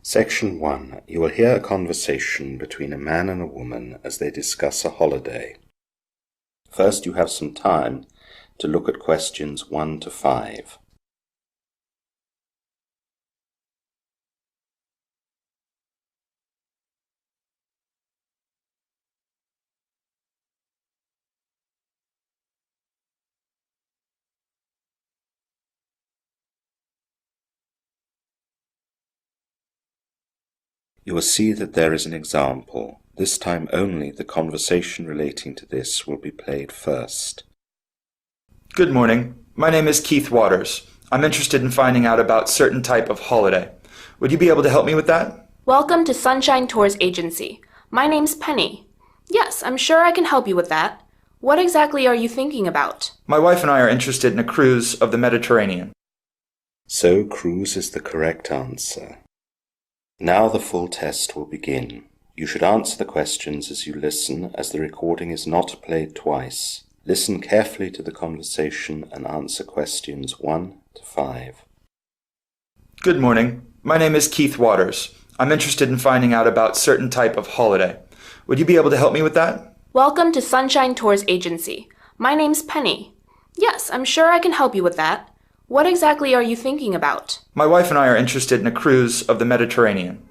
Section 1. You will hear a conversation between a man and a woman as they discuss a holiday. First, you have some time to look at questions 1 to 5. You will see that there is an example. This time only the conversation relating to this will be played first. Good morning. My name is Keith Waters. I'm interested in finding out about certain type of holiday. Would you be able to help me with that? Welcome to Sunshine Tours Agency. My name's Penny. Yes, I'm sure I can help you with that. What exactly are you thinking about? My wife and I are interested in a cruise of the Mediterranean. So, cruise is the correct answer. Now the full test will begin. You should answer the questions as you listen, as the recording is not played twice. Listen carefully to the conversation and answer questions 1 to 5. Good morning. My name is Keith Waters. I'm interested in finding out about certain type of holiday. Would you be able to help me with that? Welcome to Sunshine Tours Agency. My name's Penny. Yes, I'm sure I can help you with that. What exactly are you thinking about? My wife and I are interested in a cruise of the Mediterranean.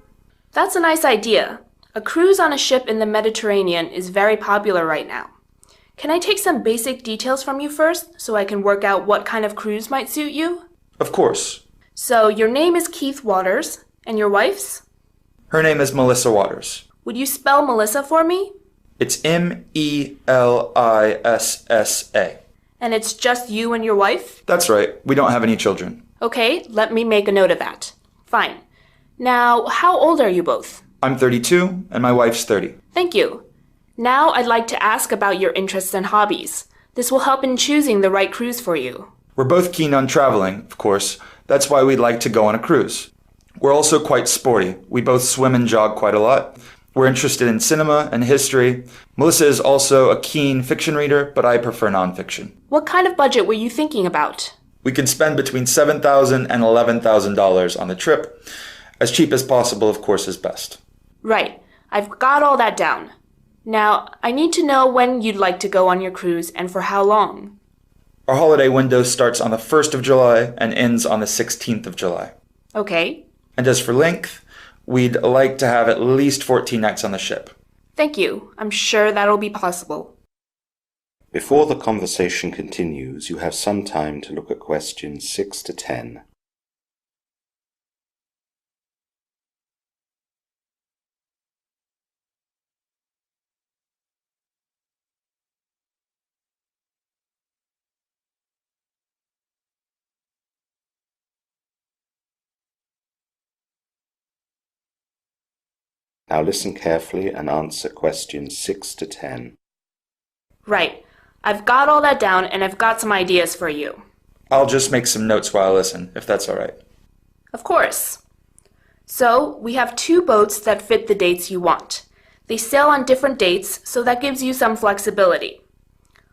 That's a nice idea. A cruise on a ship in the Mediterranean is very popular right now. Can I take some basic details from you first so I can work out what kind of cruise might suit you? Of course. So your name is Keith Waters, and your wife's? Her name is Melissa Waters. Would you spell Melissa for me? It's Melissa. And it's just you and your wife? That's right. We don't have any children. Okay, let me make a note of that. Fine. Now, how old are you both? I'm 32 and my wife's 30. Thank you. Now I'd like to ask about your interests and hobbies. This will help in choosing the right cruise for you. We're both keen on traveling, of course. That's why we'd like to go on a cruise. We're also quite sporty. We both swim and jog quite a lot. We're interested in cinema and history. Melissa is also a keen fiction reader, but I prefer nonfiction. What kind of budget were you thinking about? We can spend between $7,000 and $11,000 on the trip. As cheap as possible, of course, is best. Right. I've got all that down. Now, I need to know when you'd like to go on your cruise and for how long. Our holiday window starts on the 1st of July and ends on the 16th of July. Okay. And as for length, we'd like to have at least 14 nights on the ship. Thank you. I'm sure that'll be possible. Before the conversation continues, you have some time to look at questions 6 to 10. Now listen carefully and answer questions 6 to 10. Right. I've got all that down and I've got some ideas for you. I'll just make some notes while I listen, if that's all right. Of course. So, we have 2 boats that fit the dates you want. They sail on different dates, so that gives you some flexibility.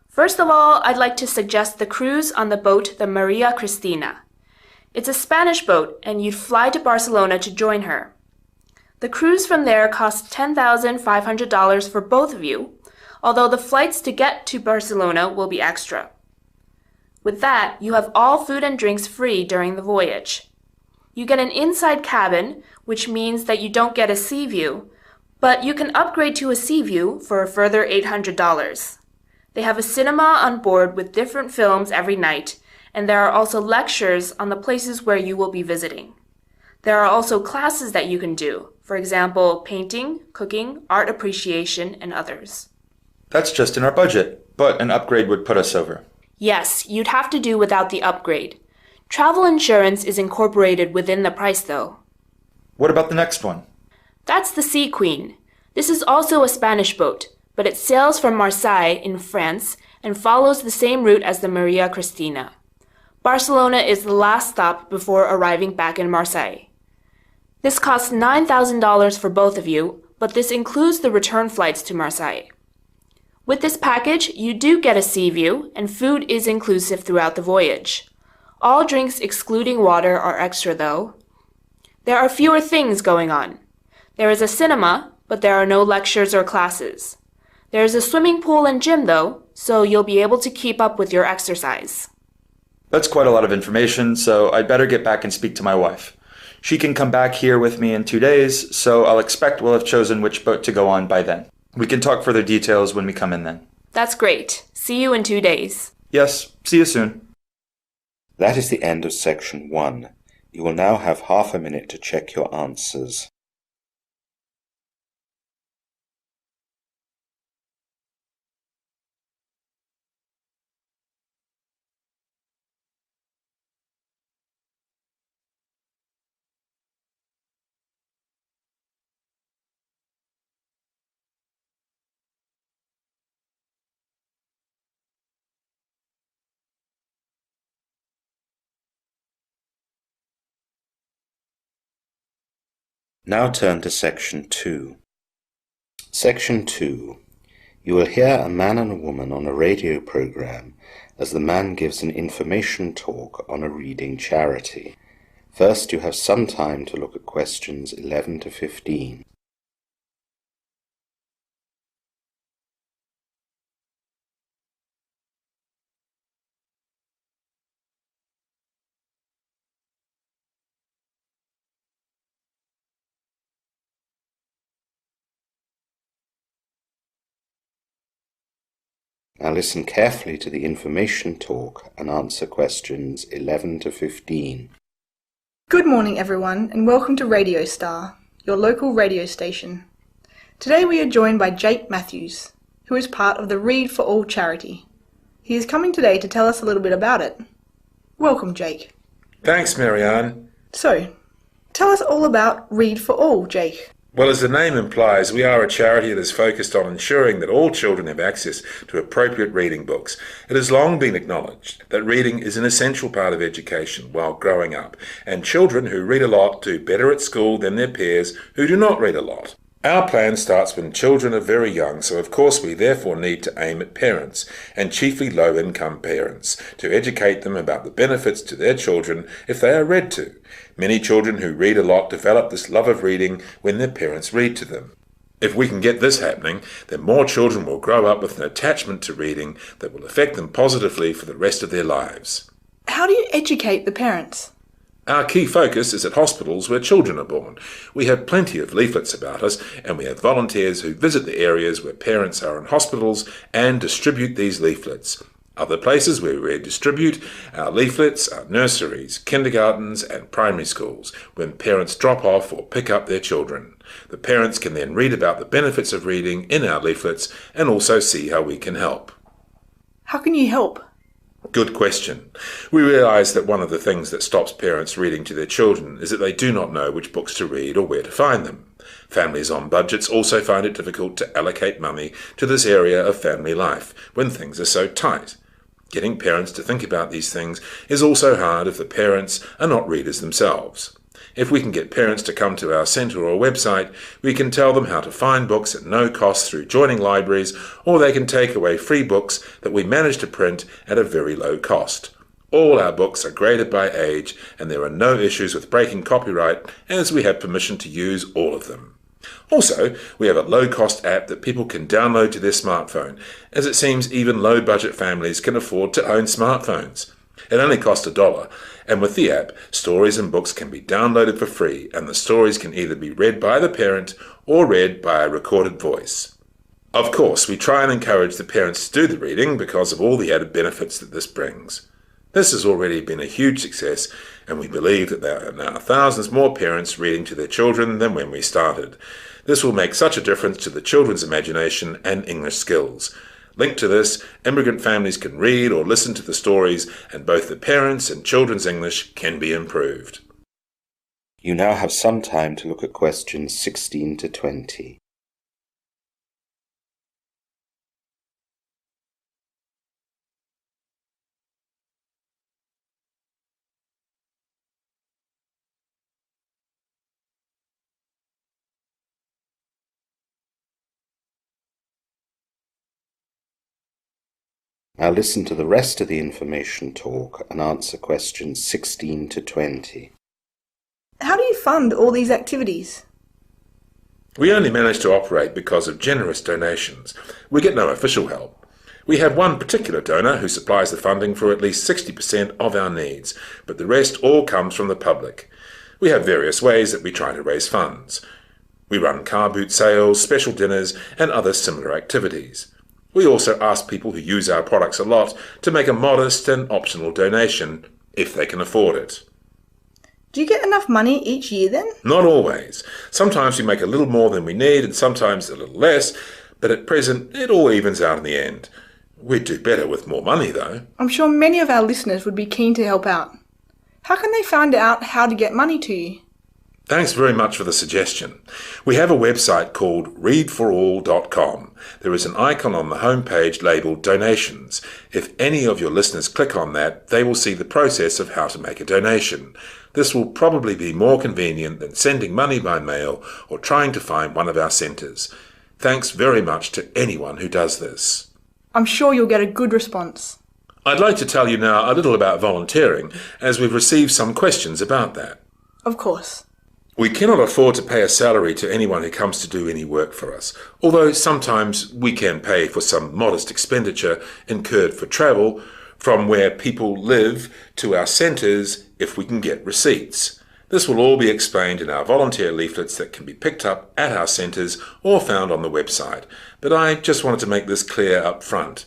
First of all, I'd like to suggest the cruise on the boat the Maria Cristina. It's a Spanish boat, and you'd fly to Barcelona to join her. The cruise from there costs $10,500 for both of you, although the flights to get to Barcelona will be extra. With that, you have all food and drinks free during the voyage. You get an inside cabin, which means that you don't get a sea view, but you can upgrade to a sea view for a further $800. They have a cinema on board with different films every night, and there are also lectures on the places where you will be visiting. There are also classes that you can do, for example, painting, cooking, art appreciation, and others. That's just in our budget, but an upgrade would put us over. Yes, you'd have to do without the upgrade. Travel insurance is incorporated within the price, though. What about the next one? That's the Sea Queen. This is also a Spanish boat, but it sails from Marseille in France and follows the same route as the Maria Cristina. Barcelona is the last stop before arriving back in Marseille. This costs $9,000 for both of you, but this includes the return flights to Marseille. With this package, you do get a sea view, and food is inclusive throughout the voyage. All drinks excluding water are extra, though. There are fewer things going on. There is a cinema, but there are no lectures or classes. There is a swimming pool and gym, though, so you'll be able to keep up with your exercise. That's quite a lot of information, so I'd better get back and speak to my wife. She can come back here with me in 2 days, so I'll expect we'll have chosen which boat to go on by then. We can talk further details when we come in then. That's great. See you in 2 days. Yes, see you soon. That is the end of section 1. You will now have half a minute to check your answers. Now turn to section 2. Section 2. You will hear a man and a woman on a radio program as the man gives an information talk on a reading charity. First, you have some time to look at questions 11 to 15. Now listen carefully to the information talk and answer questions 11 to 15. Good morning everyone and welcome to Radio Star, your local radio station. Today we are joined by Jake Matthews, who is part of the Read for All charity. He is coming today to tell us a little bit about it. Welcome, Jake. Thanks, Marianne. So, tell us all about Read for All, Jake. Well, as the name implies, we are a charity that is focused on ensuring that all children have access to appropriate reading books. It has long been acknowledged that reading is an essential part of education while growing up, and children who read a lot do better at school than their peers who do not read a lot. Our plan starts when children are very young, so of course we therefore need to aim at parents, and chiefly low-income parents, to educate them about the benefits to their children if they are read to. Many children who read a lot develop this love of reading when their parents read to them. If we can get this happening, then more children will grow up with an attachment to reading that will affect them positively for the rest of their lives. How do you educate the parents? Our key focus is at hospitals where children are born. We have plenty of leaflets about us, and we have volunteers who visit the areas where parents are in hospitals and distribute these leaflets. Other places where we distribute our leaflets are nurseries, kindergartens and primary schools, when parents drop off or pick up their children. The parents can then read about the benefits of reading in our leaflets and also see how we can help. How can you help? Good question. We realise that one of the things that stops parents reading to their children is that they do not know which books to read or where to find them. Families on budgets also find it difficult to allocate money to this area of family life when things are so tight. Getting parents to think about these things is also hard if the parents are not readers themselves. If we can get parents to come to our centre or website, we can tell them how to find books at no cost through joining libraries, or they can take away free books that we manage to print at a very low cost. All our books are graded by age, and there are no issues with breaking copyright, as we have permission to use all of them. Also, we have a low-cost app that people can download to their smartphone, as it seems even low-budget families can afford to own smartphones. It only costs $1, and with the app, stories and books can be downloaded for free, and the stories can either be read by the parent or read by a recorded voice. Of course, we try and encourage the parents to do the reading because of all the added benefits that this brings. This has already been a huge success, and we believe that there are now thousands more parents reading to their children than when we started. This will make such a difference to the children's imagination and English skills. Linked to this, immigrant families can read or listen to the stories, and both the parents' and children's English can be improved. You now have some time to look at questions 16 to 20. Now listen to the rest of the information talk and answer questions 16 to 20. How do you fund all these activities? We only manage to operate because of generous donations. We get no official help. We have one particular donor who supplies the funding for at least 60% of our needs, but the rest all comes from the public. We have various ways that we try to raise funds. We run car boot sales, special dinners, and other similar activities. We also ask people who use our products a lot to make a modest and optional donation, if they can afford it. Do you get enough money each year then? Not always. Sometimes we make a little more than we need and sometimes a little less, but at present it all evens out in the end. We'd do better with more money though. I'm sure many of our listeners would be keen to help out. How can they find out how to get money to you? Thanks very much for the suggestion. We have a website called readforall.com. There is an icon on the homepage labelled Donations. If any of your listeners click on that, they will see the process of how to make a donation. This will probably be more convenient than sending money by mail or trying to find one of our centres. Thanks very much to anyone who does this. I'm sure you'll get a good response. I'd like to tell you now a little about volunteering, as we've received some questions about that. Of course. We cannot afford to pay a salary to anyone who comes to do any work for us, although sometimes we can pay for some modest expenditure incurred for travel from where people live to our centres if we can get receipts. This will all be explained in our volunteer leaflets that can be picked up at our centres or found on the website, but I just wanted to make this clear up front.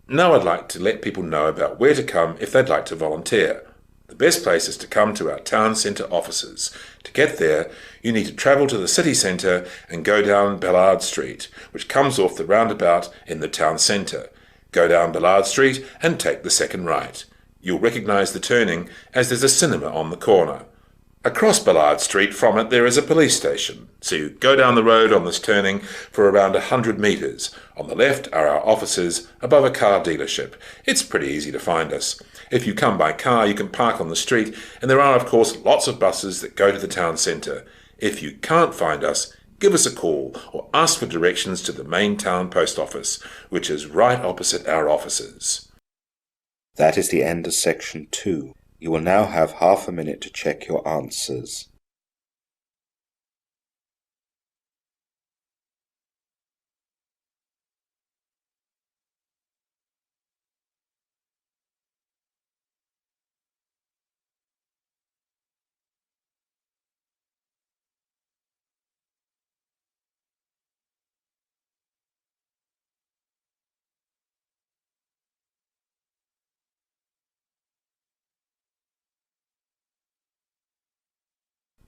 Now I'd like to let people know about where to come if they'd like to volunteer. The best place is to come to our town centre offices. To get there, you need to travel to the city centre and go down Ballard Street, which comes off the roundabout in the town centre. Go down Ballard Street and take the second right. You'll recognise the turning as there's a cinema on the corner. Across Ballard Street from it there is a police station, so you go down the road on this turning for around 100 metres. On the left are our offices above a car dealership. It's pretty easy to find us. If you come by car you can park on the street, and there are of course lots of buses that go to the town centre. If you can't find us, give us a call or ask for directions to the main town post office, which is right opposite our offices. That is the end of section 2. You will now have half a minute to check your answers.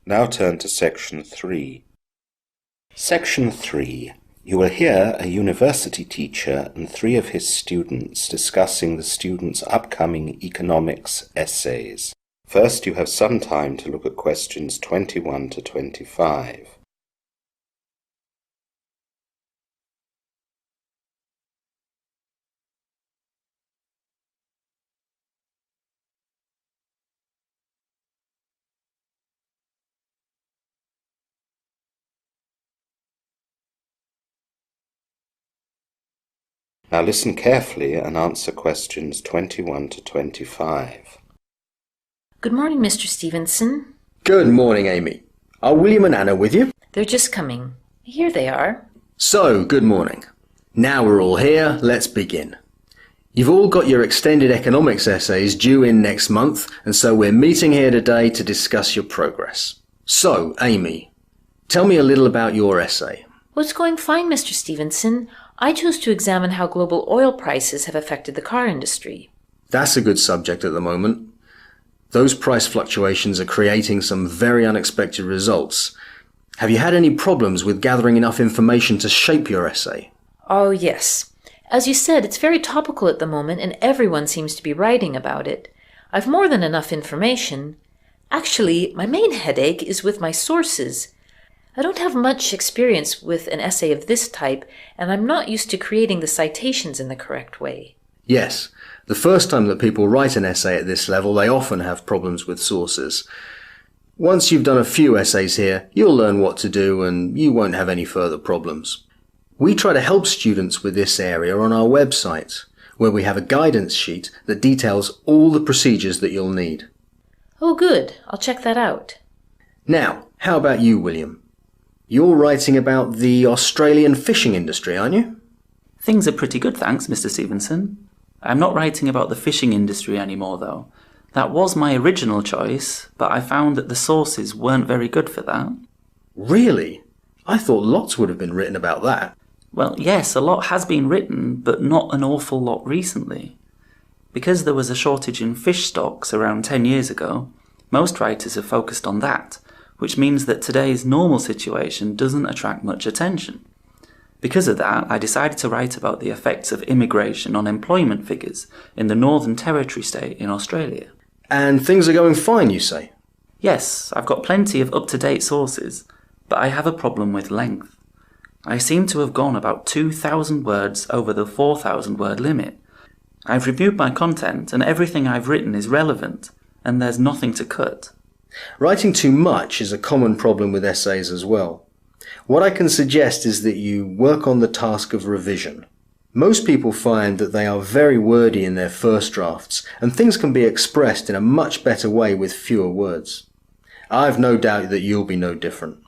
Now turn to section 3. Section 3. You will hear a university teacher and 3 of his students discussing the students' upcoming economics essays. First, you have some time to look at questions 21 to 25. Now listen carefully and answer questions 21 to 25. Good morning, Mr. Stevenson. Good morning, Amy. Are William and Anna with you? They're just coming. Here they are. So, good morning. Now we're all here, let's begin. You've all got your extended economics essays due in next month, and so we're meeting here today to discuss your progress. So, Amy, tell me a little about your essay. Well, it's going fine, Mr. Stevenson. I chose to examine how global oil prices have affected the car industry. That's a good subject at the moment. Those price fluctuations are creating some very unexpected results. Have you had any problems with gathering enough information to shape your essay? Oh, yes. As you said, it's very topical at the moment, and everyone seems to be writing about it. I've more than enough information. Actually, my main headache is with my sources. I don't have much experience with an essay of this type, and I'm not used to creating the citations in the correct way. Yes, the first time that people write an essay at this level, they often have problems with sources. Once you've done a few essays here, you'll learn what to do and you won't have any further problems. We try to help students with this area on our website. where we have a guidance sheet that details all the procedures that you'll need. Oh, good. I'll check that out. Now, how about you, William? You're writing about the Australian fishing industry, aren't you? Things are pretty good, thanks, Mr. Stevenson. I'm not writing about the fishing industry anymore, though. That was my original choice, but I found that the sources weren't very good for that. Really? I thought lots would have been written about that. Well, yes, a lot has been written, but not an awful lot recently. Because there was a shortage in fish stocks around 10 years ago, most writers have focused on that, which means that today's normal situation doesn't attract much attention. Because of that, I decided to write about the effects of immigration on employment figures in the Northern Territory state in Australia. And things are going fine, you say? Yes, I've got plenty of up-to-date sources, but I have a problem with length. I seem to have gone about 2,000 words over the 4,000 word limit. I've reviewed my content and everything I've written is relevant, and there's nothing to cut. Writing too much is a common problem with essays as well. What I can suggest is that you work on the task of revision. Most people find that they are very wordy in their first drafts, and things can be expressed in a much better way with fewer words. I've no doubt that you'll be no different.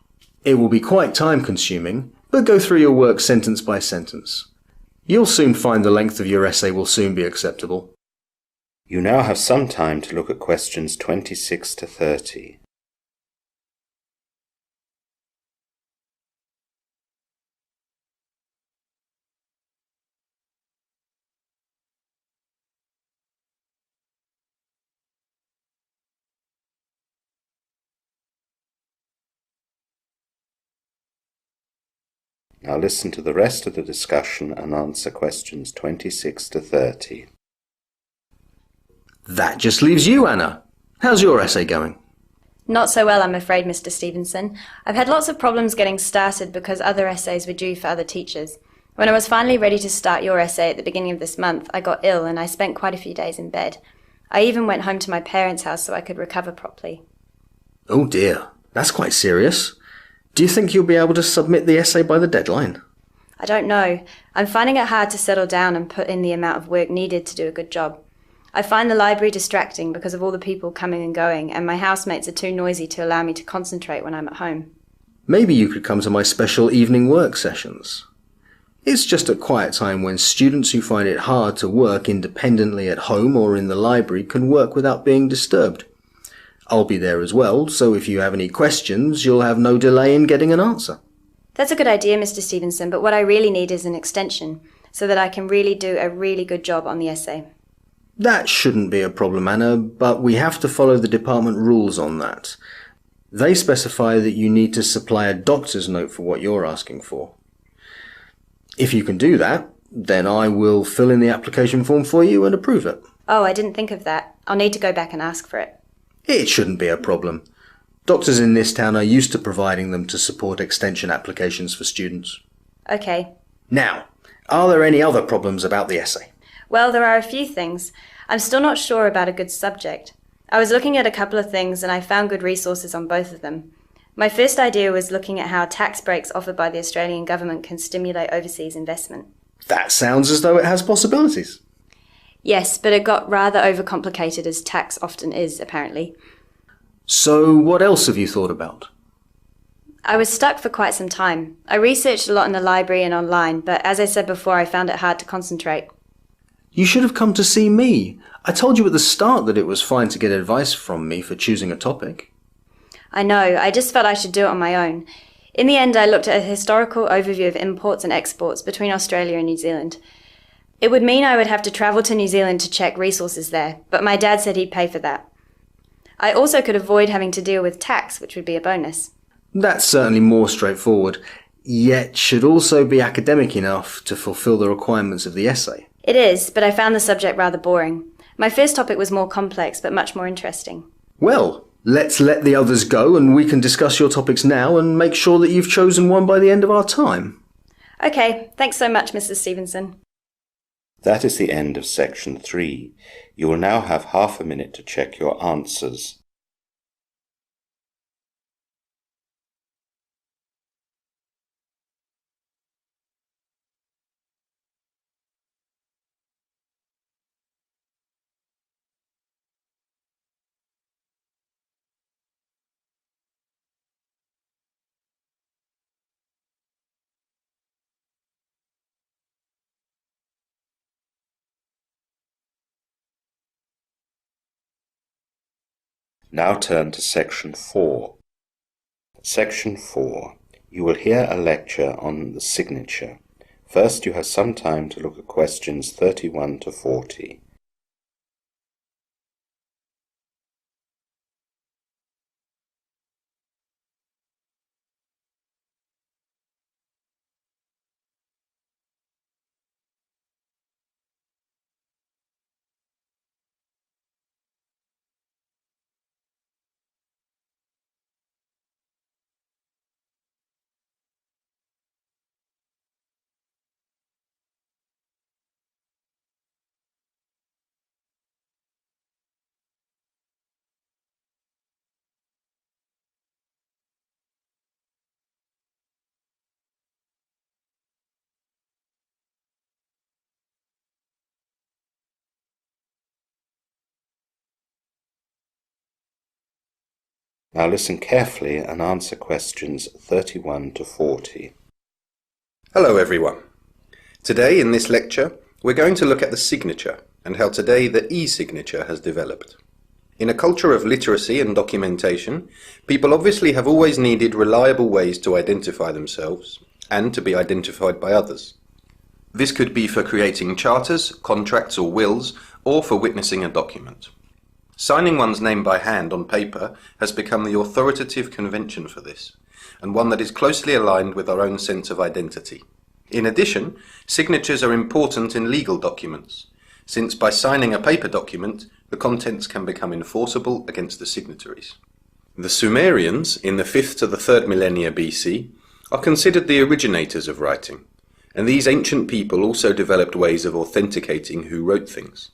It will be quite time-consuming, but go through your work sentence by sentence. You'll soon find the length of your essay will soon be acceptable. You now have some time to look at questions 26 to 30. Now listen to the rest of the discussion and answer questions 26 to 30. That just leaves you, Anna. How's your essay going? Not so well, I'm afraid, Mr. Stevenson. I've had lots of problems getting started because other essays were due for other teachers. When I was finally ready to start your essay at the beginning of this month, I got ill and I spent quite a few days in bed. I even went home to my parents' house so I could recover properly. Oh dear, that's quite serious. Do you think you'll be able to submit the essay by the deadline? I don't know. I'm finding it hard to settle down and put in the amount of work needed to do a good job. I find the library distracting because of all the people coming and going, and my housemates are too noisy to allow me to concentrate when I'm at home. Maybe you could come to my special evening work sessions. It's just a quiet time when students who find it hard to work independently at home or in the library can work without being disturbed. I'll be there as well, so if you have any questions, you'll have no delay in getting an answer. That's a good idea, Mr. Stevenson, but what I really need is an extension, so that I can really do a really good job on the essay. That shouldn't be a problem, Anna, but we have to follow the department rules on that. They specify that you need to supply a doctor's note for what you're asking for. If you can do that, then I will fill in the application form for you and approve it. Oh, I didn't think of that. I'll need to go back and ask for it. It shouldn't be a problem. Doctors in this town are used to providing them to support extension applications for students. Okay. Now, are there any other problems about the essay? Well, there are a few things. I'm still not sure about a good subject. I was looking at a couple of things and I found good resources on both of them. My first idea was looking at how tax breaks offered by the Australian government can stimulate overseas investment. That sounds as though it has possibilities. Yes, but it got rather overcomplicated, as tax often is, apparently. So what else have you thought about? I was stuck for quite some time. I researched a lot in the library and online, but as I said before, I found it hard to concentrate. You should have come to see me. I told you at the start that it was fine to get advice from me for choosing a topic. I know, I just felt I should do it on my own. In the end, I looked at a historical overview of imports and exports between Australia and New Zealand. It would mean I would have to travel to New Zealand to check resources there, but my dad said he'd pay for that. I also could avoid having to deal with tax, which would be a bonus. That's certainly more straightforward, yet should also be academic enough to fulfill the requirements of the essay. It is, but I found the subject rather boring. My first topic was more complex, but much more interesting. Well, let's let the others go and we can discuss your topics now and make sure that you've chosen one by the end of our time. Okay, thanks so much, Mrs. Stevenson. That is the end of section 3. You will now have half a minute to check your answers. Now turn to Section 4. Section 4. You will hear a lecture on the signature. First, you have some time to look at questions 31 to 40. Now listen carefully and answer questions 31 to 40. Hello everyone. Today in this lecture we're going to look at the signature and how today the e-signature has developed. In a culture of literacy and documentation, people obviously have always needed reliable ways to identify themselves and to be identified by others. This could be for creating charters, contracts or wills, or for witnessing a document. Signing one's name by hand on paper has become the authoritative convention for this, and one that is closely aligned with our own sense of identity. In addition, signatures are important in legal documents, since by signing a paper document, the contents can become enforceable against the signatories. The Sumerians, in the 5th to the 3rd millennia BC, are considered the originators of writing, and these ancient people also developed ways of authenticating who wrote things.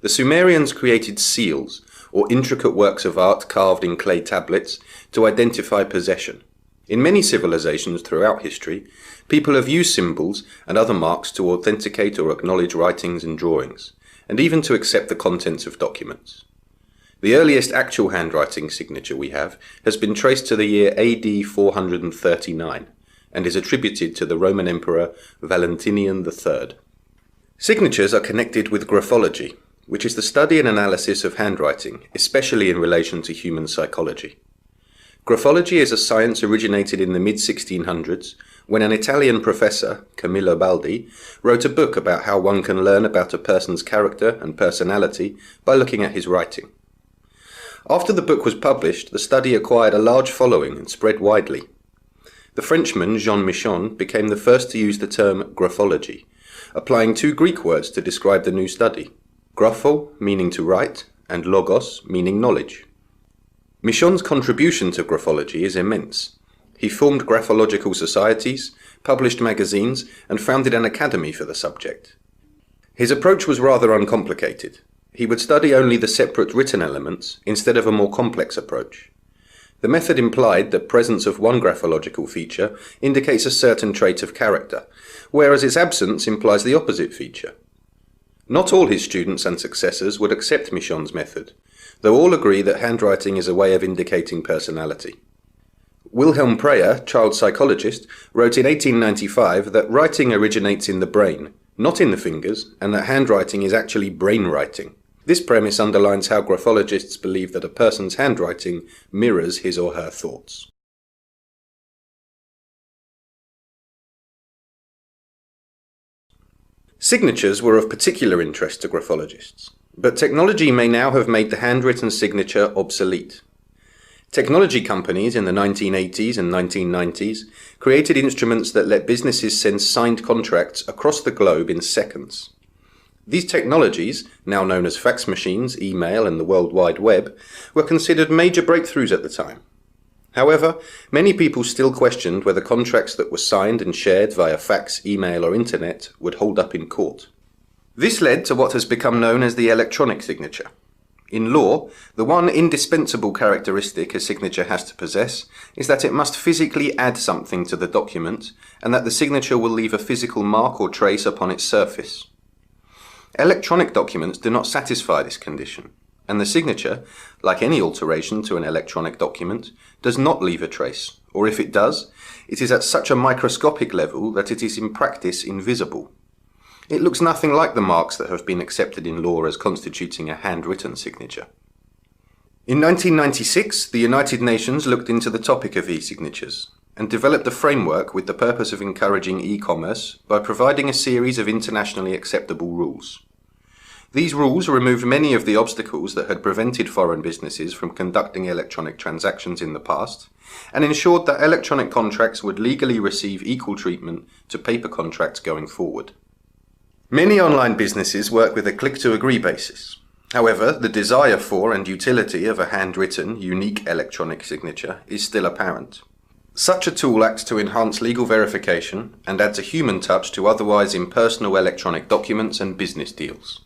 The Sumerians created seals, or intricate works of art carved in clay tablets, to identify possession. In many civilizations throughout history, people have used symbols and other marks to authenticate or acknowledge writings and drawings, and even to accept the contents of documents. The earliest actual handwriting signature we have has been traced to the year AD 439, and is attributed to the Roman Emperor Valentinian III. Signatures are connected with graphology, which is the study and analysis of handwriting, especially in relation to human psychology. Graphology is a science originated in the mid-1600s when an Italian professor, Camillo Baldi, wrote a book about how one can learn about a person's character and personality by looking at his writing. After the book was published, the study acquired a large following and spread widely. The Frenchman Jean Michon became the first to use the term graphology, applying two Greek words to describe the new study. Grapho, meaning to write, and logos, meaning knowledge. Michon's contribution to graphology is immense. He formed graphological societies, published magazines, and founded an academy for the subject. His approach was rather uncomplicated. He would study only the separate written elements instead of a more complex approach. The method implied that presence of one graphological feature indicates a certain trait of character, whereas its absence implies the opposite feature. Not all his students and successors would accept Michon's method, though all agree that handwriting is a way of indicating personality. Wilhelm Preyer, child psychologist, wrote in 1895 that writing originates in the brain, not in the fingers, and that handwriting is actually brain writing. This premise underlines how graphologists believe that a person's handwriting mirrors his or her thoughts. Signatures were of particular interest to graphologists, but technology may now have made the handwritten signature obsolete. Technology companies in the 1980s and 1990s created instruments that let businesses send signed contracts across the globe in seconds. These technologies, now known as fax machines, email, and the World Wide Web, were considered major breakthroughs at the time. However, many people still questioned whether contracts that were signed and shared via fax, email, or internet would hold up in court. This led to what has become known as the electronic signature. In law, the one indispensable characteristic a signature has to possess is that it must physically add something to the document, and that the signature will leave a physical mark or trace upon its surface. Electronic documents do not satisfy this condition, and the signature, like any alteration to an electronic document, does not leave a trace, or if it does, it is at such a microscopic level that it is in practice invisible. It looks nothing like the marks that have been accepted in law as constituting a handwritten signature. In 1996, the United Nations looked into the topic of e-signatures and developed a framework with the purpose of encouraging e-commerce by providing a series of internationally acceptable rules. These rules removed many of the obstacles that had prevented foreign businesses from conducting electronic transactions in the past and ensured that electronic contracts would legally receive equal treatment to paper contracts going forward. Many online businesses work with a click-to-agree basis. However, the desire for and utility of a handwritten, unique electronic signature is still apparent. Such a tool acts to enhance legal verification and adds a human touch to otherwise impersonal electronic documents and business deals.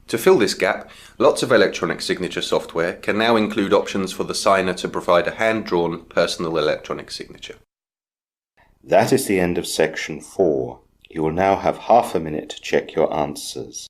To fill this gap, lots of electronic signature software can now include options for the signer to provide a hand-drawn personal electronic signature. That is the end of section 4. You will now have half a minute to check your answers.